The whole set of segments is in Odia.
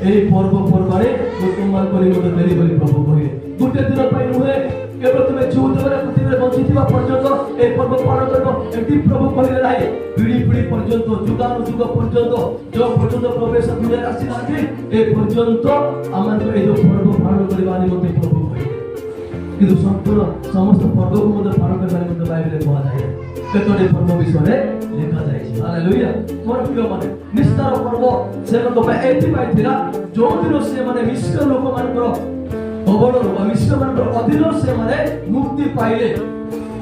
এই পর্বপর্বাণে তোমার করে মতো দেরি বলি প্রভু কহে গোটে দিন পাই নুহে কেবল তুমি যুদ্ধরে পৃথিবীরে বঞ্চিଥିବା পর্যন্ত এই পর্ব পালন করব এটি প্রভু কহিলে নাই পিঢ়ি পিঢ়ি পর্যন্ত যুগানুযুগ পর্যন্ত যে পর্যন্ত প্রবেশ দুনিয়ার আসিনাহাନ୍ତି এই পর্যন্ত আমাদের এই যে পর্ব পালন করিবা নিমন্তে প্রভু কহিলে কিন্তু সম্পূর্ণ সমস্ত পর্বକୁ ମଧ୍ୟ ପାଳନ କରିବା ନିମନ୍ତେ ବାଇବେଲରେ କୁହାଯାଏ କେତୋଟି ପର୍ବ ବିଷୟରେ ଲେଖାଯାଇଛି ହାଲେଲୁୟା ମୋର ପ୍ରିୟମାନେ ନିସ୍ତାର ପର୍ବ ସେମାନଙ୍କ ପାଇଁ ଏଥିପାଇଁ ଥିଲା ଯୋଉଦିନ ସେମାନେ ମିଶ୍ର ଲୋକମାନଙ୍କର କବଳରୁ ବା ମିଶ୍ରମାନଙ୍କର ଅଧୀନରୁ ସେମାନେ ମୁକ୍ତି ପାଇଲେ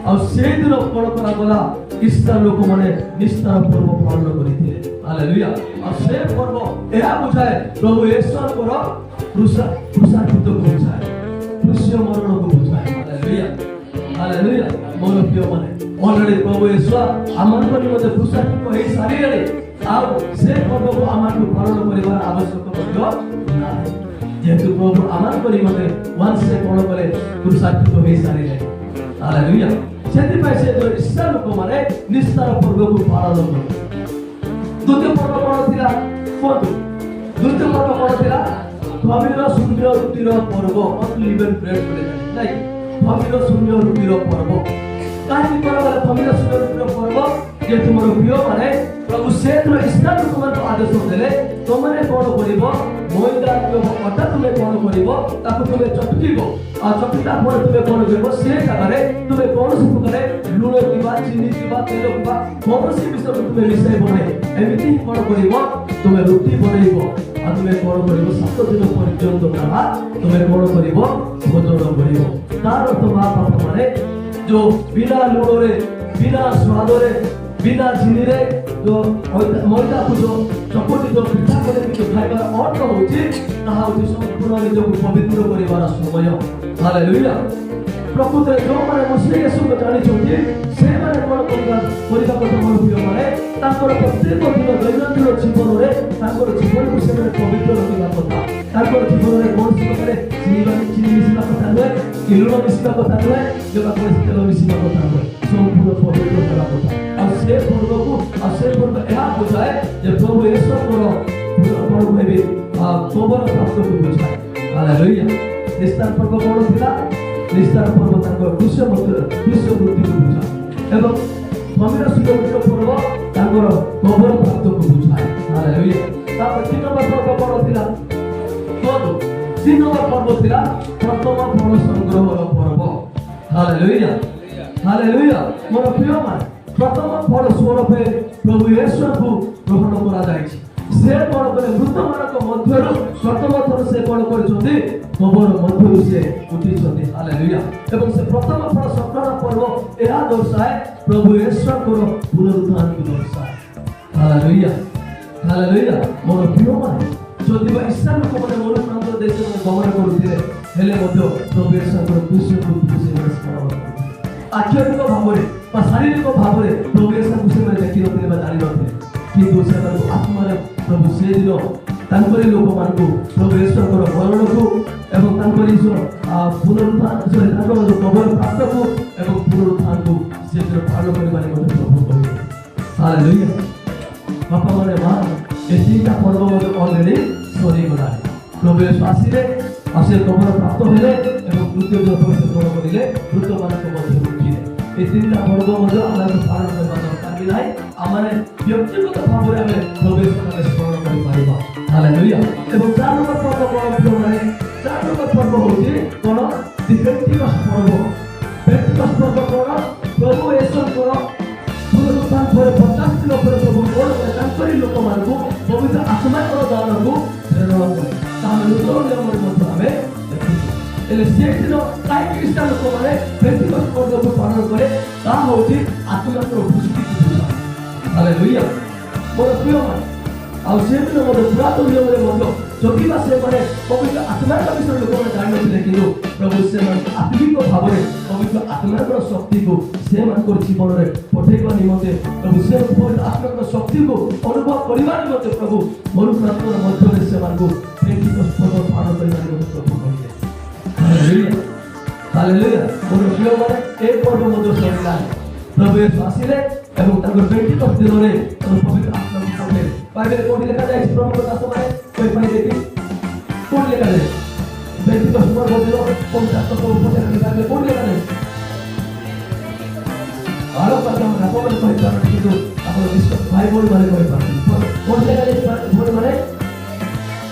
ଆଉ ସେଇଦିନ କ'ଣ କରାଗଲା ଇସ୍ରାଏଲ ଲୋକମାନେ ନିସ୍ତାର ପର୍ବ ପାଳନ କରିଥିଲେ ହାଲେଲୁୟା ଆଉ ସେ ପର୍ବ ଏହା ବୁଝାଏ ପ୍ରଭୁ ଈଶ୍ୱରଙ୍କର କୃଷାକୃତକୁ ବୁଝାଏ କୃଷ୍ୟ ମରଣକୁ ବୁଝାଏ ହାଲେଲୁୟା ହାଲେଲୁୟା ମୋର ପ୍ରିୟମାନେ ଅଲରେଡି ପ୍ରଭୁ ଈଶ୍ୱର ଆମମାନଙ୍କ ନିମନ୍ତେ କୃଷାକୃତ ହେଇ ସାରିଲେଣି ଆଉ ସେ ପର୍ବକୁ ଆମକୁ ପାଳନ କରିବାର ଆବଶ୍ୟକ ମଧ୍ୟ ନାହିଁ ଯେହେତୁ ପ୍ରଭୁ ଆମମାନଙ୍କ ନିମନ୍ତେ ୱାନ୍ସ ସେ କ'ଣ କଲେ କୃଷାକୃତ ହେଇ ସାରିଲେଣି ହାଲେଲୁୟା ସେଥିପାଇଁ ସେ ଇସ୍ରାଏଲ ଲୋକମାନେ ନିସ୍ତାର ପର୍ବକୁ ପାଳନ କଲେ ଦ୍ୱିତୀୟ ପର୍ବ କ'ଣ ଥିଲା କୁହନ୍ତୁ ଦ୍ୱିତୀୟ ପର୍ବ କ'ଣ ଥିଲା ଫମିର ଶୂନ୍ୟ ରୁଟିର ପର୍ବ ଅନଲିଭେନ୍ ବ୍ରେଡ୍ ବୋଲି ନାଇଁ ଫମିର ଶୂନ୍ୟ ରୁଟିର ପର୍ବ କାହିଁକି କରାଗଲା ଫମିର ଶୂନ୍ୟ ରୁଟିର ପର୍ବ ଯେ ତୁମର ପ୍ରିୟମାନେ ପ୍ରଭୁ ସେଦିନ ଇସ୍ରାଏଲ ଲୋକମାନଙ୍କୁ ଆଦେଶ ଦେଲେ ତୁମେ କ'ଣ କରିବ ମଇଦା ଅଟା ତୁମେ କ'ଣ କରିବ ତାକୁ ତୁମେ ଚଟକିବ ଆଉ ଚଟକିଲା ପରେ ତୁମେ କ'ଣ କରିବ ସେ ଜାଗାରେ ତୁମେ କୌଣସି ପ୍ରକାରେ ଲୁଣ କିମ୍ବା ଚିନି କିମ୍ବା ତେଲ କିମ୍ବା କୌଣସି ବିଷୟକୁ ତୁମେ ମିଶାଇବ ନାହିଁ ଏମିତି ହିଁ କ'ଣ କରିବ ତୁମେ ରୁଟି ବନେଇବ ଆଉ ତୁମେ କ'ଣ କରିବ 7 ଦିନ ପର୍ଯ୍ୟନ୍ତ ତାହା ତୁମେ କ'ଣ କରିବ ଭୋଜନ କରିବ ତାର ଅର୍ଥ ମା ବାପାମାନେ जो बिना लुणरे बिना स्वादरे बिना चिनीरे जो मैदा को जो चकोटी जो पिठा करे कि खाइबार अर्थ होची ताहा होची संपूर्ण निजको पवित्र करिवार समय हालेलुया प्रकृति जो माने मसीह येशू को जानि छथि से माने कोन करिवा কথা मन प्रिय माने ताकर प्रत्येक दिन दैनन्दिन जीवन रे ताकर जीवन को से माने पवित्र रखिबा କଥା ताकर जीवन रे कोन प्रकार चिनी मिसिबा କଥା नय कि लुण मिसिबा କଥା नय जेबा कोन तेल मिसिबा କଥା नय संपूर्ण पवित्र करा কথা और से पर्व को और से पर्व ଏହା बुझाए जे प्रभु ईश्वर को पर्व में खबर प्राप्त को बुझाए हालेलुया निस्तार पर्व कोन थिला निस्तार पर्व ताकर विश्व वृत्ति को बुझाए एवं फमिर सुन्दर पर्व ताकर खबर प्राप्त को बुझाए हालेलुया तापर 3 नंबर पर्व कोन थिला कोन 3 नंबर पर्व थिला प्रथम फल संग्रहर पर्व हालेलुया हालेलुया मोर प्रिय मान प्रथम फल स्वरूप प्रभु ईश्वर को ग्रहण करा जायछि से कोन करे मृत मानक मध्यरु प्रथम थर से कोन करछथि खबर मध्यरु से उठिछथि हालेलुया एवं से प्रथम फल संग्रहर पर्व एहा दर्शाए प्रभु ईश्वर को पुनरुत्थान को दर्शाए हालेलुया हालेलुया मोर प्रिय मान जदि इस्राएल को माने मोर प्रांत देश में गमन करुथिले हेले मध्य प्रभु ईश्वर को कृष्ण को स्मरण आध्यात्मिक भावरे बा शारीरिक भावरे प्रभु ईश्वर को से देखि नथिले बा जानि नथिले किंतु से आत्मा प्रभु से दिन तांकरी लोक मान को प्रभु ईश्वर को मरण को एवं तांकरी पुनरुत्थान जो खबर प्राप्त को एवं पुनरुत्थान को से दिन पालन करबारे मते प्रभु कहिए हालेलुया बापा माने मां ए तीनटा पर्व ऑलरेडी सरी गला प्रभु ईश्वर आसीले आसे खबर प्राप्त हेले एवं द्वितीय दिन प्रवेश करिले मृत मानक मध्य उठिले ए तीनटा पर्व मध्य आमार पालन करबा दरकार कि नाही आमाने व्यक्तिगत भावरे आमे प्रभु ईश्वर स्मरण करि पारिबा हालेलुया एवं 4 नंबर पर्व कोन माने 4 नंबर पर्व होची कोन व्यक्तिगत पर्व कोन प्रभु ईश्वर को पुनरुत्थान पर 50 दिन पर प्रभु कोन तांकरी लोक मान को पवित्र आत्मा को दान को प्रेरणा करे तामे नूतन नियम मध्य आमे एले से दिन काई ख्रिस्तान लोक माने व्यक्तिगत पर्व को पालन करे ता होची आत्मा को पुष्टि हालेलुया मोर प्रिय मान आ से दिन मोर पुरातन नियम रे मध्य जदिबा से माने पवित्र आत्मा का विषय लोक माने जानि नथिले किंतु प्रभु से मान आत्मिक भावरे पवित्र आत्मा को शक्ति को से मान को जीवन रे पठेबा निमते प्रभु से पवित्र आत्मा को शक्ति को अनुभव करिबा निमते प्रभु मोर प्रार्थना मध्य रे से मान को व्यक्तिगत पर्व पालन करिबा निमते प्रभु कहिए हालेलुया हालेलुया मोर प्रिय मान ए पर्व मध्य सरिला प्रभु येशू आसिले एवं ताकर व्यक्तिगत दिन रे पवित्र आत्मा को पठे बाइबल कोठी लेखा जाय प्रभु दास माने कोई पाइ देखि पेंटिकस्ट पर्व दिन पञ्चाशको उपचारले बाइबल कोही लेखा नै हरेक पार्टी हम रापबले कहिपारन किन्तु आफ्नो विश्वास बाइबल भने कहिपारन कोही लेखा बोल भने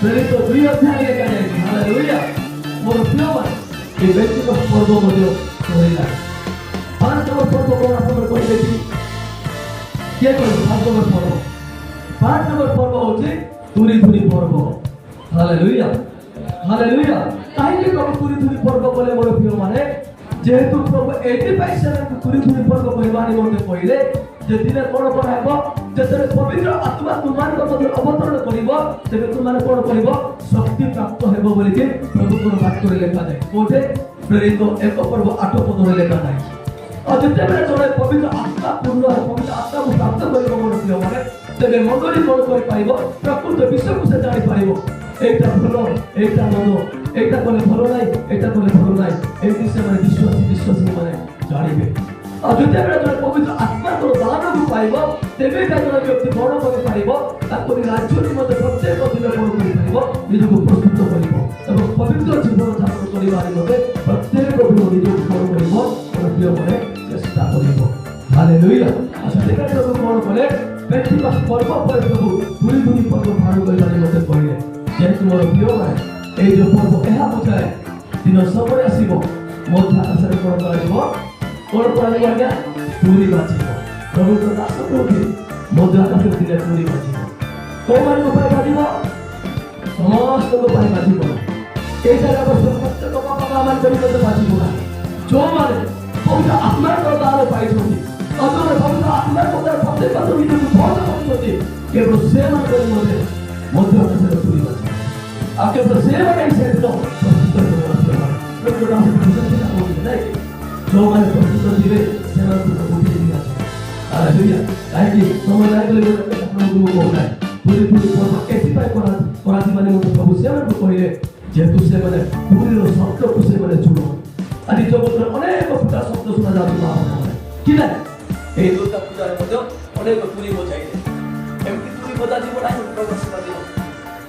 प्रेरित 2 अध्याय लेखा जाइछि हालेलुया मोर प्रियमान ए पेंटिकस्ट पर्व मध्ये होइला 5 नम्बर पर्व को आपण कहिलेछि के गर्नु 5 नम्बर पर्व 5 नम्बर पर्व होछि तुरी तुरी पर्व हालेलुया हालेलुया काहीले कब तुरी तुरी पर्व बोले मोर प्रियमाने जेहेतु प्रभु 85 तुरी तुरी पर्व कहबानी मते पहिले जे दिने कोन कराबो जेतरे पवित्र आत्मा तुमान मध्ये अवतरण करिवो तेबे तुमाने कोन करिवो शक्ति प्राप्त हेबो बोली के प्रभु को वाक्य लेखा जाय कोठे प्रेरित 1 पर्व 8 पद रे लेखा जाय और जेतेबे जने पवित्र आत्मा पूर्ण पवित्र आत्मा को प्राप्त करिवो मोर प्रियमाने तेबे मंगली कोन करि पाइबो प्रकृत विषय को से जानि पाइबो एटा भलो एटा मनो एटा कोले भलो नाइ एटा कोले भलो नाइ ए विषय में विश्वासी माने जानिबे और जेतेबे जने पवित्र आत्मा को दान को पाइबो तेबे ता जने व्यक्ति बड़ करि पाइबो ताको राज्य निमते प्रत्येक दिन बड़ करि पाइबो निजको प्रस्तुत करिवो एवं पवित्र जीवन यापन करिवार निमते प्रत्येक दिन निजको बड़ करिवो और प्रिय माने चेष्टा करिवो हालेलुया आशा देखा प्रभु बड़ कले पेंटिकस्ट पर्व पर प्रभु पूरी पूरी पर्व पालन करिवार निमते कहिले जेहेतु मोर प्रिय माने ए जो पर्व एहा बुझाए दिन समय आसीबो मध्य आकाशरे कोन कराइबो कोन कराइबो आज्ञा पूरी बाजिबो प्रभु तो दास प्रभु मध्य आकाशरे दिने पूरी बाजिबो कोन मान को पाइ बाजिबो समस्त को पाइ बाजिबो ए जगह पर प्रत्येक को बाबा मान करि मते बाजिबो जो माने पवित्र आत्मा को दान पाइछोनी अजर पवित्र आत्मा को दान प्रत्येक को निजु बहुत पाइछोनी केवल सेवा करि मध्य आकाशरे पूरी बाजिबो आके तो सेवा नहीं से तो प्रभु नाम से प्रसन्न हो जाए जो हमारे प्रभु दिवे सेवा को पूरी दिया हालेलुया काहे समय लागले आपण को बोलाय पूरी पूरी पर्व एति पाइ कराती माने प्रभु सेवा को कहिले जेतु से माने पूरी रो शब्द को से माने जुड़ो आदि जगत अनेक फुटा शब्द सुना जातो ना कि ना ए दुर्गा पूजा रे मध्य अनेक पूरी बजाइले एमति पूरी बजा जीवन आइ प्रभु सेवा दिनो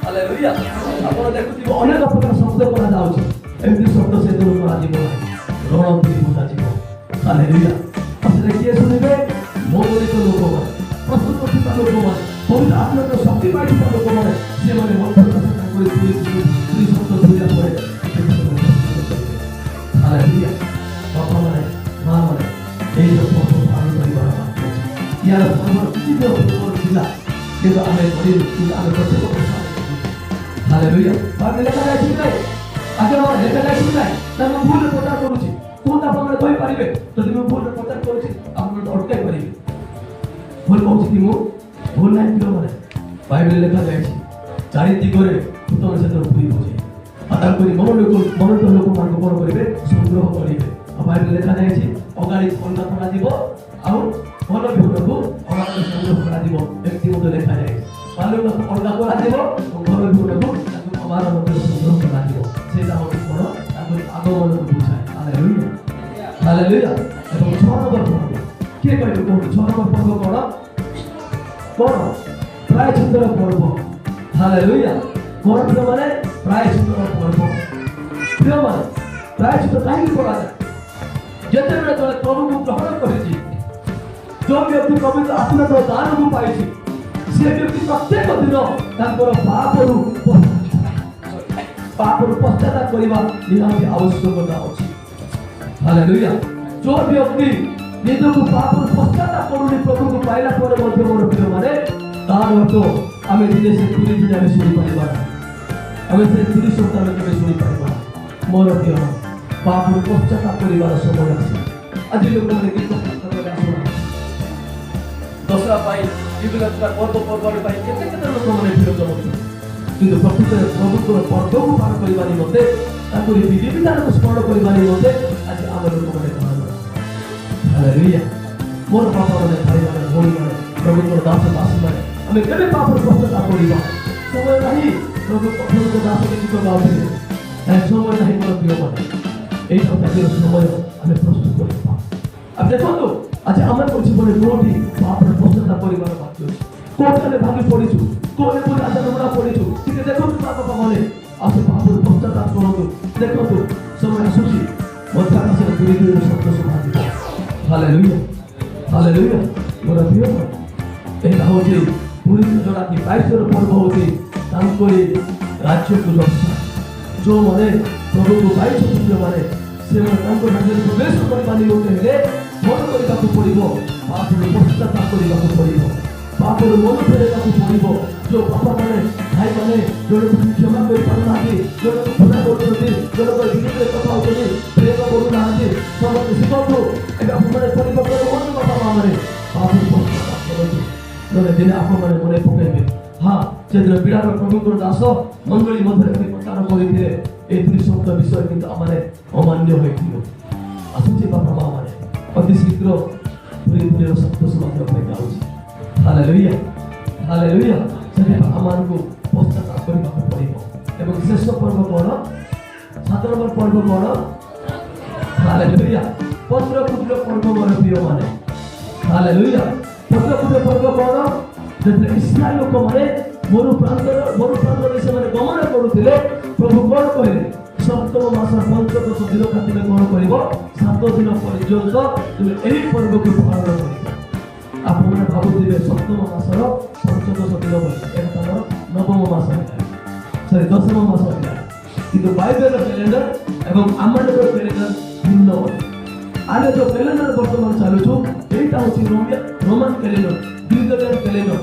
हालेलुया आपण देखुथिबो अनेक प्रकार शब्द करा जाउछि एमति शब्द से दूर करा जीवो रणती बुझा जीवो हालेलुया असले किए सुनिबे मोदरिक लोक माने प्रस्तुत थिबा लोक माने पवित्र आत्मा को शक्ति पाइ थिबा लोक माने से माने मंत्र कथा करि पूरी शब्द दुनिया परे हालेलुया बाबा माने मां माने ए जो पर्व पालन करिबार बात यार पर्व किछि पर्व दिला केबे आमे करि आमे प्रत्येक हालेलुया बाइबल लेखा जाय ठीक नै आगे और लेखा जाय ठीक नै तमे भूल प्रचार करूछि कोन आपण कहि परिबे तो तमे भूल प्रचार करूछि आपण अटकाय परिबे भूल कहूछि कि मु भूल नै किलो माने बाइबल लेखा जाय छि चारि दिगरे भूत से तो पूरी होजे आदा कोइ मन तो लोक मान को कोन करिवे संग्रह करिवे बाइबल लेखा जाय छि अगाड़ी कोन करा दिबो आउ मन भितरको अगाड़ी संग्रह करा दिबो व्यक्ति मते लेखा जाय बाइबल को अलगा करा दिबो घर भितरको हमारा मते संग्रह करा दिबो सेटा होछि कोन ताको आगमन को बुझाय हालेलुया हालेलुया এবং 6 নম্বর পর্ব কে কইবে কোন 6 নম্বর পর্ব কোন প্রায়শ্চিত্তর পর্ব হালেলুয়া কোন প্রিয় মানে প্রায়শ্চিত্তর পর্ব প্রিয় মানে প্রায়শ্চিত্ত কাহিনী করা যায় যেতেବେଳେ তଳେ প্রভুଙ୍କୁ গ্রহণ করেছি जो व्यक्ति पवित्र आत्मा को दान को पाइछि से व्यक्ति प्रत्येक दिन तांकर पापରୁ पश्चाताप କରିବା ନିହାତି ଆବଶ୍ୟକତା ଅଛି हालेलुया जो व्यक्ति निजକୁ पापରୁ पश्चाताप କରୁନି प्रभुଙ୍କୁ ପାଇଲା ପରେ ମଧ୍ୟ ମୋର ପ୍ରିୟ ମାନେ ତାର ଅର୍ଥ ଆମେ ଦିନେ ସେ ପୁରୀ ଦିନେ ଆମେ ଶୁଣି ପାରିବା ଆମେ ସେ ପୁରୀ ସପ୍ତାହ କେବେ ଶୁଣି ପାରିବା ମୋର ପ୍ରିୟ पापରୁ पश्चाताप କରିବାର ସମୟ ଅଛି ଆଜି ଲୋକମାନେ ଗୀତ ପ୍ରାର୍ଥନା ଆସୁନା दसरा पाई विभिन्न प्रकार पर्व पाई केते लोक माने विरोध होती किंतु प्रकृत प्रभु को पर्व को पार करिवानी मते ताको विधि विधान को स्मरण करिवानी मते आज आम लोक माने हालेलुया मोर पाप माने भाई माने भोली माने प्रभु को दास माने हमें केबे पाप पर पश्चाताप करिवा समय नहीं प्रभु को दास के गीत गाउथे समय नहीं मोर प्रिय माने এই সপ্তাহের সময় আমি প্রস্তুত করিবা अब देखो आज आम जीवन कोटी बापर पश्चाताप परिवार बाकी अच्छे कोटे भागी पड़ीचु कोटे पूरी आशा नमूना पड़ीचु ठीक देखो बापा मैंने ଆସୁ ପାପରୁ ପଶ୍ଚାତାପ କରନ୍ତୁ। ଦେଖନ୍ତୁ ସମୟ ଆସୁଛି ମଧ୍ୟ ଆକାଶରେ ଧୀରେ ଧୀରେ ଶବ୍ଦ ଶୁଣାଯିବ। Hallelujah hallelujah. ମୋର ପ୍ରିୟ ଏହା ହେଉଛି ପୁରୀ ଯୋଉଟାକି 22ର ପର୍ବ ହେଉଛି ତାଙ୍କରି ରାଜ୍ୟକୁ ଦର୍ଶନ। ଯେଉଁମାନେ ପ୍ରଭୁକୁ ପାଇଛନ୍ତି ଯେଉଁମାନେ ସେମାନେ ତାଙ୍କ ରାଜ୍ୟରେ ପ୍ରବେଶ କରିବା ନିମନ୍ତେ ହେଲେ ମନ କରିବାକୁ ପଡ଼ିବ, ପାପରୁ ପଶ୍ଚାତାପ କରିବାକୁ ପଡ଼ିବ, ପାପରୁ ମନ ଫେରାଇବାକୁ ପଡ଼ିବ। ଯେଉଁ ବାପାମାନେ ଭାଇମାନେ ଜଣକୁ କ୍ଷମା କରିପାରୁନାହାନ୍ତି, ଜଣକୁ ଘୃଣା କରୁଛନ୍ତି, ଜଣଙ୍କ ବିରୁଦ୍ଧରେ କଥା ହେଉଛନ୍ତି, ପ୍ରେମ କରୁନାହାନ୍ତି, ସମସ୍ତେ ଶିଖନ୍ତୁ ଏବେ ଆପଣମାନେ ପରିବର୍ତ୍ତନ ହୁଅନ୍ତୁ। ବାପା ମାଆମାନେ ପାପରୁ ପଶ୍ଚାତାପ କରନ୍ତୁ, ନହେଲେ ଦିନେ ଆପଣମାନେ ମନେ ପକାଇବେ। ହଁ, ସେଦିନ ବିରାଟ ପ୍ରଭୁଙ୍କର ଦାସ ମଣ୍ଡଳୀ ମଧ୍ୟରେ ପ୍ରଚାର କରିଥିଲେ এই দুই শব্দ বিষয় কিন্তু আমাদের অমান্য হয়েছিল। আসুଛି ବାପା ମା ମାନେ ଅତି ଶୀଘ୍ର ଧୀରେ ଧୀରେ ଶବ୍ଦ ଶୁଣିବା ପାଇଁ ଯାଉଛି। Hallelujah hallelujah. ସେଥିପାଇଁ ଆମମାନଙ୍କୁ ପଶ୍ଚାତାପ କରିବାକୁ ପଡ଼ିବ। ଏବଂ ଶେଷ ପର୍ବ କ'ଣ? 7 ନମ୍ବର ପର୍ବ କ'ଣ? ହାଲେଲୁୟା। ପତ୍ରକୁଟିର ପର୍ବ ମୋର ପ୍ରିୟମାନେ। ହାଲେଲୁୟା। ପତ୍ରକୁଟିର ପର୍ବ କ'ଣ? ଯେତେବେଳେ ଇସ୍ରାଏଲ ଲୋକମାନେ ମରୁପ୍ରାନ୍ତରରେ ସେମାନେ ଗମନ କରୁଥିଲେ, ପ୍ରଭୁ କ'ଣ କହିଲେ? ସପ୍ତମ ମାସ ପଞ୍ଚଦଶ ଦିନ କାଟିଲେ କ'ଣ କରିବ? 7 ଦିନ ପର୍ଯ୍ୟନ୍ତ ତୁମେ ଏହି ପର୍ବକୁ ପାଳନ କରିବ। ଆପଣମାନେ ଭାବୁଥିବେ ସପ୍ତମ ମାସର ପଞ୍ଚଦଶ ଦିନ ବୋଲି, ଏହା ତାଙ୍କର ନବମ ମାସ ହେଲା, ଦଶମ ମାସ ହେଲା। କିନ୍ତୁ ବାଇବେଲର କ୍ୟାଲେଣ୍ଡର ଏବଂ ଆମମାନଙ୍କର କ୍ୟାଲେଣ୍ଡର ଭିନ୍ନ ଅଟେ। ଆମେ ଯେଉଁ କ୍ୟାଲେଣ୍ଡର ବର୍ତ୍ତମାନ ଚାଲୁଛୁ ଏଇଟା ହେଉଛି ରୋମାନ କ୍ୟାଲେଣ୍ଡର, ଗ୍ରିଗୋରିଆନ କ୍ୟାଲେଣ୍ଡର।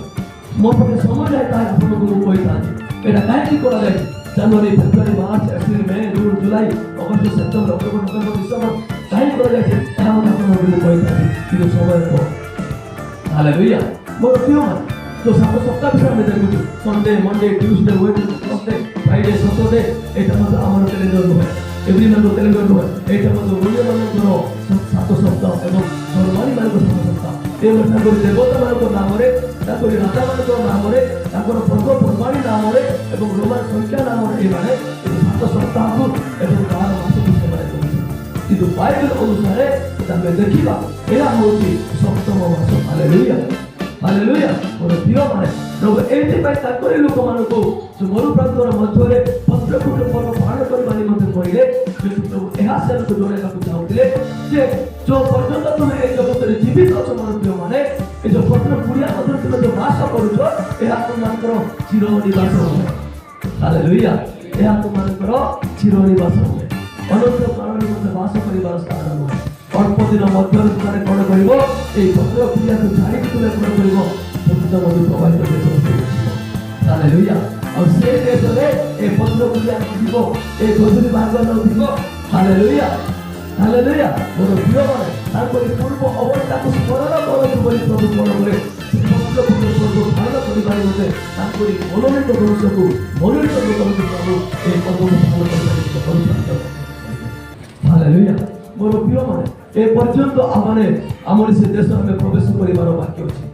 ମୋ ପାଖେ ସମୟ ନାହିଁ ତାହା ଆପଣଙ୍କୁ ମୁଁ କହିଥାନ୍ତି। ଏଇଟା କାହିଁକି କରାଯାଇଛି? January, February, March, April, May, June, July, August, September, October, November, December କାହିଁକି କରାଯାଇଛି ତାହା ମୁଁ ଆପଣଙ୍କୁ ମୁଁ କହିଥାନ୍ତି, କିନ୍ତୁ ସମୟ କମ୍। ହାଲେଲୁୟା। ମୋର ପ୍ରିୟମାନେ, ଯେଉଁ 7 ସପ୍ତାହ ବିଷୟରେ ଆମେ ଦେଖୁଛୁ, ସଣ୍ଡେ, ମଣ୍ଡେ, ଟ୍ୟୁସଡେ, ୱେଡନେସଡେ, ଥର୍ସଡେ, ଫ୍ରାଇଡେ, ସଟରଡେ, ଏଇଟା ମଧ୍ୟ ଆମର କ୍ୟାଲେଣ୍ଡର ନୁହେଁ, ଏଭ୍ରିମାନଙ୍କର କ୍ୟାଲେଣ୍ଡର ନୁହେଁ। ଏଇଟା ମଧ୍ୟ ଓଡ଼ିଆମାନଙ୍କର 7 ସପ୍ତାହ ଏବଂ ଧର୍ମାରୀମାନଙ୍କର 7 ସପ୍ତାହ। ତାଙ୍କରି ଦେବତାମାନଙ୍କ ନାମରେ, ତାଙ୍କରି ରାଜାମାନଙ୍କ ନାମରେ, ତାଙ୍କର ପର୍ବପର୍ବାଣୀ ନାମରେ ଏବଂ ରୋମାନ ସଂଖ୍ୟା ନାମରେ ଏମାନେ 7 ସପ୍ତାହକୁ ଏବଂ 12 ମାସକୁ ସେମାନେ କରିଛନ୍ତି। କିନ୍ତୁ ବାଇବେଲ ଅନୁସାରେ ଆମେ ଦେଖିବା ଏହା ହେଉଛି ସପ୍ତମ ମାସ। Hallelujah hallelujah. ମୋର ପ୍ରିୟମାନେ, ପ୍ରଭୁ ଏଇଥିପାଇଁ ତାଙ୍କରି ଲୋକମାନଙ୍କୁ ମରୁପ୍ରାନ୍ତର ମଧ୍ୟରେ ପତ୍ରକୁଟ ପର୍ବ ପାଳନ କରିବା ନିମନ୍ତେ କହିଲେ। ପ୍ରଭୁ ଏହା ସେମାନଙ୍କୁ ଜଣାଇବାକୁ ଚାହୁଁଥିଲେ ଯେ ଯେଉଁ ପର୍ଯ୍ୟନ୍ତ ତୁମେ ଏ ଜଗତରେ ଜୀବିତ ଅଛ ମୋର ପ୍ରିୟମାନେ, ଏ ଯେଉଁ ପତ୍ର କୁଡ଼ିଆ ମଧ୍ୟରେ ତୁମେ ଯେଉଁ ବାସ କରୁଛ, ଏହା ତୁମମାନଙ୍କର ଚିର ନିବାସ ହୁଏ। ହାଲେଲୁୟା। ଏହା ତୁମମାନଙ୍କର ଚିର ନିବାସ ହୁଏ, ଅନନ୍ତ କାଳ ନିମନ୍ତେ ବାସ କରିବାର ସ୍ଥାନ ନୁହେଁ। ଅଳ୍ପ ଦିନ ମଧ୍ୟରେ ତୁମେ କ'ଣ କରିବ? এই ପତ୍ର କୁଡ଼ିଆକୁ ଛାଡ଼ିକି ତୁମେ କ'ଣ କରିବ? ପ୍ରକୃତ ମଧୁ ପ୍ରବାହିତ ଦେଶକୁ ଯିବ। ହାଲେଲୁୟା। ଆଉ ସେ ଦେଶରେ ଏ ପତ୍ର କୁଡ଼ିଆ ଯିବ, ଏ ଗଜୁରୀ ବାଘ ନଥିବ। Hallelujah hallelujah. ମୋର ପ୍ରିୟମାନେ, ତାଙ୍କରି ପୂର୍ବ ଅବସ୍ଥାକୁ ସ୍ମରଣ କରନ୍ତୁ ବୋଲି ପ୍ରଭୁ କ'ଣ କଲେ? ପତ୍ରକୁଟିର ପର୍ବ ପାଳନ କରିବା ନିମନ୍ତେ ତାଙ୍କରି ମନୋନୀତ ବଂଶକୁ ମନୋନୀତ ଲୋକଙ୍କୁ ପ୍ରଭୁ ଏହି ପର୍ବକୁ ପାଳନ କରିବା କରୁଛନ୍ତି। ହାଲେଲୁୟା। ମୋର ପ୍ରିୟମାନେ, ଏ ପର୍ଯ୍ୟନ୍ତ ଆମର ସେ ଦେଶ ଆମେ ପ୍ରବେଶ କରିବାର ବାକି ଅଛି।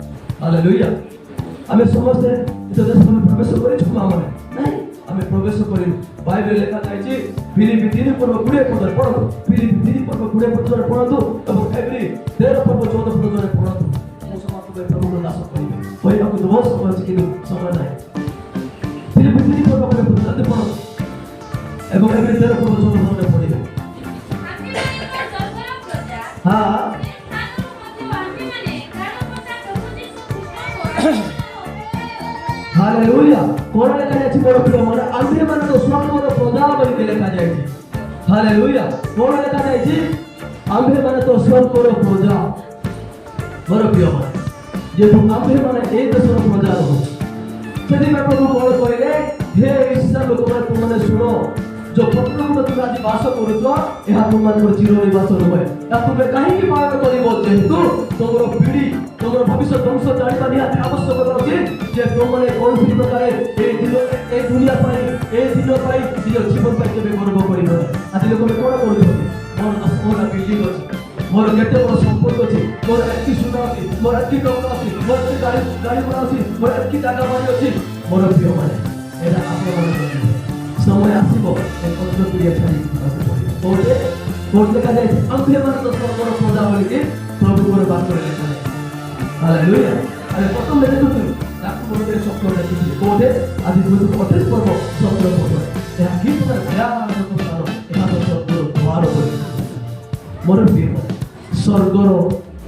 ହାଲେଲୁୟା। ଆମେ ସମସ୍ତେ ଏ ଦେଶ ଆମେ ପ୍ରବେଶ କରିଛୁ ମାନେ ନାହିଁ, ଆମେ ପ୍ରବେଶ କରିନୁ। ବାଇବେଲ ଲେଖା ଯାଇଛି ଫିଲିପି 3 ପର୍ବ 20 ପଦରେ ପଢ଼ନ୍ତୁ, ଫିଲିପି 3 ପର୍ବ 20 ପଦରେ ପଢ଼ନ୍ତୁ ଏବଂ ଏଭ୍ରି 13 ପର୍ବ 14 ପଦରେ ପଢ଼ନ୍ତୁ। ମୁଁ ସମାପ୍ତ କରି ପ୍ରଭୁଙ୍କ ଦାସ କହିବି, କହିବାକୁ ତ ବହୁତ ସମୟ ଅଛି କିନ୍ତୁ ସମୟ ନାହିଁ। ଫିଲିପି 3 ପର୍ବ 20 ପଦରେ ପଢ଼ନ୍ତୁ ଏବଂ ଏଭ୍ରି 13 ପର୍ବ 14 ପଦରେ ପଢ଼ିବେ। ହାଲେଲୁୟା। କ'ଣ ଲେଖାଯାଇଛି ମୋର ପ୍ରିୟମାନେ? ଆମ୍ଭେମାନେ ସ୍ୱର୍ଗର ପ୍ରଜା ବୋଲି ଲେଖାଯାଇଛି। ହାଲେଲୁୟା। କ'ଣ ଲେଖାଯାଇଛି? ଆମ୍ଭେମାନେ ତ ସ୍ୱର୍ଗର ପ୍ରଜା। ମୋର ପ୍ରିୟମାନେ, ଯେହେତୁ ଆମ୍ଭେମାନେ এই ଦେଶର ପ୍ରଜା ରହୁ, ସେଥିପାଇଁ ପ୍ରଭୁ କ'ଣ କହିଲେ? ହେ ଇସ୍ରାଏଲ ଲୋକମାନେ, ତୁମମାନେ ଶୁଣ, जो पत्रकुट तुम आज बास करुछ यह तुमମାନଙ୍କର ଚିର ନିବାସ ନୁହେଁ। ତୁମେ କାହିଁକି ପାଳନ କରିବ? ଯେହେତୁ ତୁମର ପିଢ଼ି ତୁମର ଭବିଷ୍ୟତ ବଂଶ ଜାଣିବା ନିହାତି ଆବଶ୍ୟକତା ଅଛି ଯେ ତୁମମାନେ କୌଣସି ପ୍ରକାର ଏ ଦୁନିଆ ପାଇଁ ଏ ଦିନ ପାଇଁ ନିଜ ଜୀବନ ପାଇଁ କେବେ ଗର୍ବ କରିବ ନାହିଁ। ଆଜି ଲୋକମାନେ କ'ଣ କରୁଛନ୍ତି? ମୋର 10 ମହଲା ବିଲ୍ଡିଂ ଅଛି, ମୋର କେତେ ବଡ଼ ସମ୍ପତ୍ତି ଅଛି, ମୋର ଏତିକି ସୁନା ଅଛି, ମୋର ଏତିକି ଟଙ୍କା ଅଛି, ମୋର ଏତିକି ଗାଡ଼ି ଘୋଡ଼ା ଅଛି, ମୋର ଏତିକି ଜାଗା ବାଡ଼ି ଅଛି। ମୋର ପ୍ରିୟମାନେ, ଏଇଟା ଆପଣମାନଙ୍କର समय आसब पत्र क्रिया छाड़ी कोर्टे कोर्ट लिखा जाए आम्भेमान तो स्वर्गर प्रजा बोलिके प्रभुर बाक्य लिखा जाए। हालेलुया। अरे प्रथम देखुछु ताकु मते शब्द देखिछि कोर्टे आज 28 पर्व 17 पर्व ଭୟାନକ ସ୍ଥାନ ଏହା ତ ସ୍ୱର୍ଗର ଦ୍ୱାର ବୋଲି ମୋର ପ୍ରିୟ ସ୍ୱର୍ଗର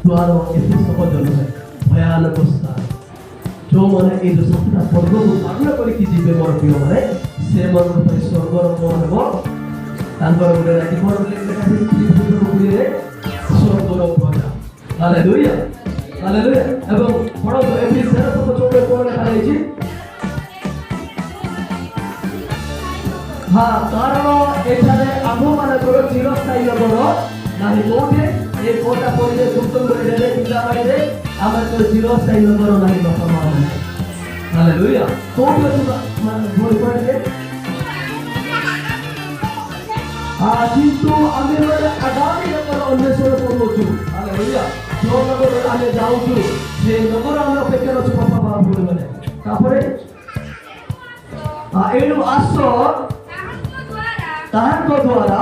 ଦ୍ୱାର ଏତେ ସହଜ ନୁହେଁ ଭୟାନକ ସ୍ଥାନ ଯେଉଁମାନେ ଏଇ ଯେଉଁ ସାତଟା ପର୍ବକୁ ପାଳନ କରିକି ଯିବେ ମୋର ପ୍ରିୟମାନେ ସେମାନଙ୍କ ପାଇଁ ସ୍ୱର୍ଗର କ'ଣ ହେବ ତାଙ୍କର ଗୋଟେ ରାଜି କ'ଣ ଲେଖାଯାଇଛି ସ୍ୱର୍ଗର ପ୍ରଜା ହାଲେଲୁୟା ହାଲେଲୁୟା ଏବଂ ପଢ଼ନ୍ତୁ ଏପ୍ରିଲ 13 କ'ଣ ଲେଖାଯାଇଛି ହଁ କାରଣ ଏଠାରେ ଆମ୍ଭମାନଙ୍କର ଚିରସ୍ଥାୟୀ ନଗର ନାହିଁ କୋଉଠି ଏ କୋଟା ପଡ଼ିଲେ ଦୁର୍ଗମ ଏରିଆରେ ପିଲାବାଡ଼ିରେ ଆମର ଚିରସ୍ଥାୟୀ ନଗର ନାହିଁ ବାପା ମା ମାନେ ହାଲେଲୁୟା କୋଉଠି ଅଛି ଭୁଲ ପଡ଼ିଲେ କିନ୍ତୁ ଆମେ ଗୋଟେ ଆଗାମୀ ନଗର ଅନ୍ୱେଷଣ କରୁଅଛୁ ହାଲେଲୁୟା ଯେଉଁ ନଗରରେ ଆମେ ଯାଉଛୁ ସେ ନଗର ଆମେ ଅପେକ୍ଷାରେ ଅଛୁ ବାପା ମା ଭୁଲ ମାନେ ତାପରେ ଏଣୁ ଆସ ତାହାଙ୍କ ଦ୍ୱାରା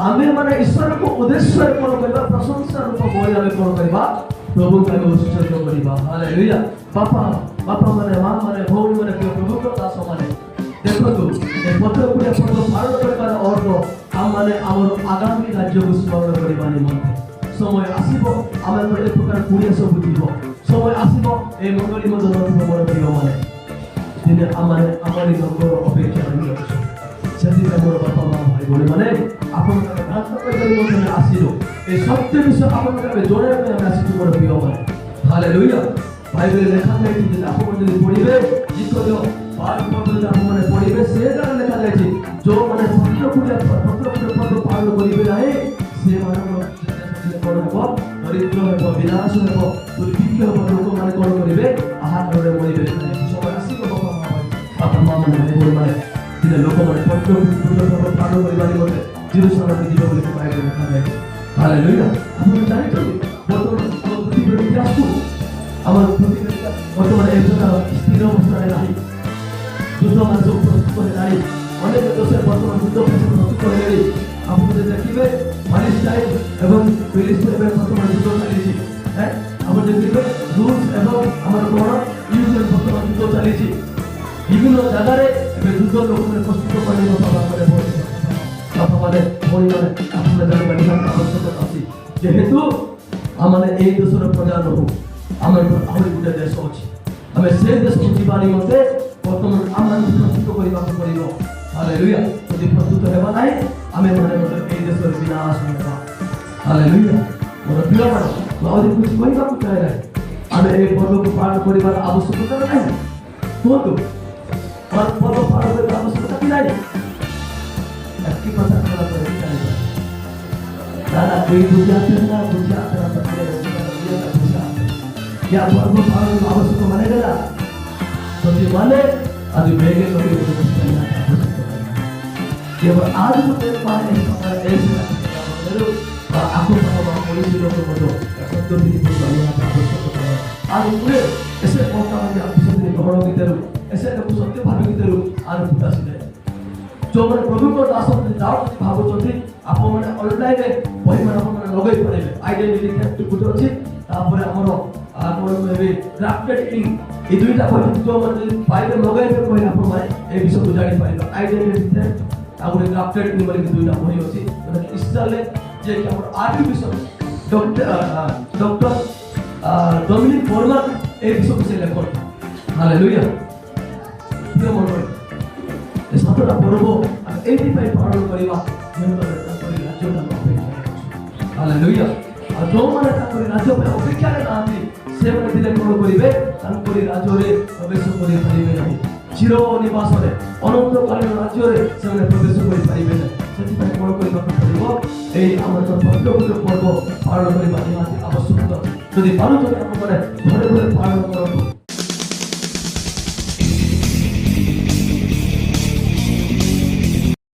ଆମେ ମାନେ ଈଶ୍ୱରକୁ ଉଦ୍ଦେଶ୍ୟରେ କ'ଣ କରିବା ପ୍ରଶଂସା ରୂପ ବଳି ଆମେ କ'ଣ କରିବା ପ୍ରଭୁଙ୍କୁ ଆମେ ଉତ୍ସର୍ଗ କରିବା ହାଲେଲୁୟା ବାପା ମାନେ ମା ମାନେ ଭଉଣୀ ମାନେ ପ୍ରଭୁଙ୍କ ଦାସ ମାନେ ଦେଖନ୍ତୁ ଏ 17 ପର୍ବ ପାଳନ କରିବାର ଅର୍ଥ ଆମମାନେ ଆମର ଆଗାମୀ ରାଜ୍ୟକୁ ସ୍ମରଣ କରିବା ନିମନ୍ତେ ସମୟ ଆସିବ ଆମେ ଏ ପ୍ରକାର କୁଡ଼ିଆ ସବୁ ଯିବ ସମୟ ଆସିବ এই মঙ্গলী মধ্যে নতুন প্রিয়ମାନେ দিনে আমারি নগর অপেক্ষাରେ ଅଛୁ ସେଥିପାଇଁ ମୋର ବାପା ମା ଭାଇ ଭଉଣୀମାନେ ଆପଣଙ୍କ ପ୍ରାର୍ଥନା କରିବା ନିମନ୍ତେ ଆସିଲୁ ଏ ସତ୍ୟ ବିଷୟ ଆପଣଙ୍କ ଜଣାଇବା ପାଇଁ ଆମେ ଆସିଛୁ ମୋର ପ୍ରିୟମାନେ ହାଲେଲୁୟା ବାଇବେଲରେ ଲେଖା ଯାଇଛି ଯେ ଆପଣ ଯଦି ପଢ଼ିବେ ଜିକଜ 12 ଯଦି ଆପଣମାନେ ପଢ଼ିବେ ସେ ଜାଗାରେ ଲେଖା ଯାଇଛି ଯେଉଁମାନେ ପତ୍ର ପର୍ବ ପାଳନ କରିବେ ନାହିଁ ସେମାନଙ୍କର କ'ଣ ହେବ ଦରିଦ୍ର ହେବ ବିନାଶ ହେବ ଦୁର୍ଭିକ୍ଷ ହେବ ଲୋକମାନେ କ'ଣ କରିବେ ଆହାରରେ ମରିବେ ସମୟ ଆସିବ ବାପା ମା ମାନେ ଭାଇ ଭଉଣୀମାନେ ଦିନେ ଲୋକମାନେ ପତ୍ର ପାଳନ କରିବା ନିମନ୍ତେ ଜେରୁସାଲେମ ଯିବେ ବୋଲି ବାଇବେଲରେ ଲେଖା ଯାଇଛି ହାଲେଲୁୟା ଆପଣ ଜାଣିଛନ୍ତି ବର୍ତ୍ତମାନ ପୃଥିବୀର ଇତିହାସକୁ ଆମର ପୃଥିବୀ ବର୍ତ୍ତମାନ ଏ ପ୍ରକାର ସ୍ଥିର ଅବସ୍ଥାରେ ନାହିଁ ଯୁଦ୍ଧମାନେ ସବୁ ପ୍ରସ୍ତୁତ ହେଲାଣି ଅନେକ ଦେଶରେ ବର୍ତ୍ତମାନ ଯୁଦ୍ଧ ପ୍ରସ୍ତୁତ ହେଲେଣି ଆପଣ ଯଦି ଦେଖିବେ ପାଲେଷ୍ଟାଇନ ଏବଂ ଫିଲିସ୍ତିନ ଏବେ ବର୍ତ୍ତମାନ ଯୁଦ୍ଧ ଚାଲିଛି ଆପଣ ଯଦି ଦେଖିବେ ରୁଷ ଏବଂ ଆମର କ'ଣ ୟୁକ୍ରେନ ବର୍ତ୍ତମାନ ଯୁଦ୍ଧ ଚାଲିଛି ବିଭିନ୍ନ ଜାଗାରେ ଏବେ ଯୁଦ୍ଧ ଲୋକମାନେ ପ୍ରସ୍ତୁତ କରି ବାପାମାନେ ଭଉଣୀମାନେ ଆପଣ ଜାଣିବା ନିହାତି ଆବଶ୍ୟକତା ଅଛି ଯେହେତୁ ଆମେ ଏଇ ଦେଶର ପ୍ରଜା ନୁହଁ ଆମର ଆହୁରି ଗୋଟେ ଦେଶ ଅଛି ଆମେ ସେ ଦେଶକୁ ଯିବା ନିମନ୍ତେ ବର୍ତ୍ତମାନ ଆମମାନଙ୍କୁ ପ୍ରସ୍ତୁତ କରିବାକୁ ପଡ଼ିବ ହାଲେଲୁୟା ଯଦି ପ୍ରସ୍ତୁତ ହେବା ନାହିଁ ଆମେ ମାନେ ଏଇ ଦେଶର ବିନାଶ ହେବା ହାଲେଲୁୟା ମୋର ପ୍ରିୟମାନେ ମୁଁ ଆହୁରି କିଛି କହିବାକୁ ଚାହେଁ ନାହିଁ ଆମେ ଏହି ପର୍ବକୁ ପାଳନ କରିବାର ଆବଶ୍ୟକତା ନାହିଁ କୁହନ୍ତୁ ପର୍ବ ପାଳନ କରିବାର ଆବଶ୍ୟକତା କି ନାହିଁ ଏତିକି କଥା କଲା ପରେ ଚାଲିବା दादा कोई बुझाते ना क्या पर्व पालन आवश्यक मानेगा तो माने ಅದು ಬೇಗ केवल आज को तेरे पास ऐसे आपको पुलिस लोगों को तो सत्य भी आज पूरे ऐसे मौका में आप सत्य गौरव की तरह ऐसे लोग सत्य भाव की तरह आज फुटा सीधे जो मैंने प्रभु को दास जाओ भाव चलती आप मैंने ऑनलाइन वही मैंने आप लगे पड़े आइडेंटिटी थेफ्ट गुटे अच्छी तापर हमरो आपण में ड्राफ्टेड इन ए दुईटा बही जो मैंने फाइल लगे पहले आप मैंने ए विषय को जानि पाइबा आइडेंटिटी थेफ्ट आउर ड्राफ्टेड इन बोली दुईटा बही अछि मतलब इस्ताले जे कि हमर आर्टिफिशियल डॉक्टर डोमिनिक फोरमन ए विषय से लेखन हालेलुया प्रिय मंडळी ए सातटा पर्व एटी पाई पालन करिवा जेंतरे ताकरी राज्य का अपेक्षा हालेलुया और जो माने ताकरी राज्य पे अपेक्षा रे नांती से माने दिले कोन करिवे ताकरी राज्य रे प्रवेश करि परिबे नाही चिर निवास रे अनंत कालीन राज्य रे से माने प्रवेश करि परिबे नाही सेति पाई कोन करिवा पड़िबो एई हमर पवित्र पर्व पालन करिवा निहाती आवश्यक जदि पालन करि आपण माने घरे घरे पालन करतो